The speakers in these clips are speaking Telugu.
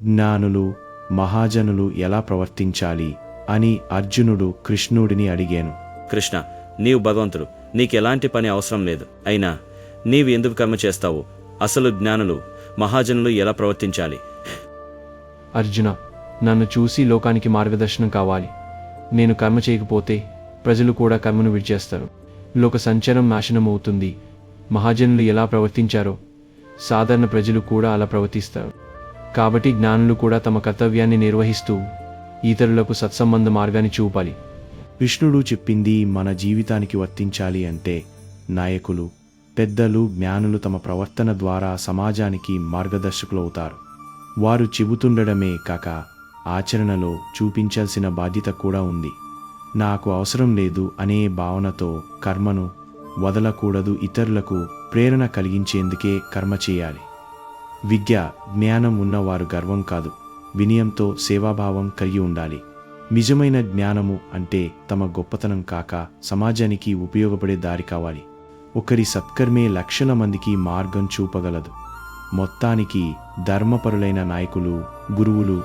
జ్ఞానులు మహాజనులు ఎలా ప్రవర్తించాలి అని అర్జునుడు కృష్ణుడిని అడిగాను. కృష్ణ, నీవు భగవంతుడు, నీకెలాంటి పని అవసరం లేదు. అయినా నీవు ఎందుకు కర్మ చేస్తావు? అసలు జ్ఞానులు మహాజనులు ఎలా ప్రవర్తించాలి? అర్జున, నన్ను చూసి లోకానికి మార్గదర్శనం కావాలి. నేను కర్మ చేయకపోతే ప్రజలు కూడా కర్మను విడిచేస్తారు. లోక సంచారం నాశనం అవుతుంది. మహాజనులు ఎలా ప్రవర్తించారో సాధారణ ప్రజలు కూడా అలా ప్రవర్తిస్తారు. కాబట్టి జ్ఞానులు కూడా తమ కర్తవ్యాన్ని నిర్వహిస్తూ ఇతరులకు సత్సంబంధ మార్గాన్ని చూపాలి. కృష్ణుడు చెప్పింది మన జీవితానికి వర్తించాలి అంటే నాయకులు, పెద్దలు, జ్ఞానులు తమ ప్రవర్తన ద్వారా సమాజానికి మార్గదర్శకులవుతారు. వారు చెబుతుండడమే కాక ఆచరణలో చూపించాల్సిన బాధ్యత కూడా ఉంది. నాకు అవసరం లేదు అనే భావనతో కర్మను వదలకూడదు. ఇతరులకు ప్రేరణ కలిగించేందుకే కర్మ చేయాలి. విద్య, జ్ఞానం ఉన్నవారు గర్వం కాదు, వినయంతో సేవాభావం కలిగి ఉండాలి. నిజమైన జ్ఞానము అంటే తమ గొప్పతనం కాక సమాజానికి ఉపయోగపడే దారి కావాలి. ఒకరి సత్కర్మే లక్షల మందికి మార్గం చూపగలదు. మొత్తానికి ధర్మపరులైన నాయకులు, గురువులు,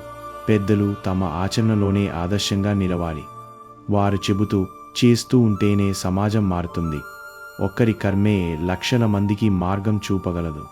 పెద్దలు తమ ఆచరణలోనే ఆదర్శంగా నిలవాలి. వారు చెబుతూ చేస్తూ ఉంటేనే సమాజం మారుతుంది. ఒక్కరి కర్మే లక్షల మందికి మార్గం చూపగలదు.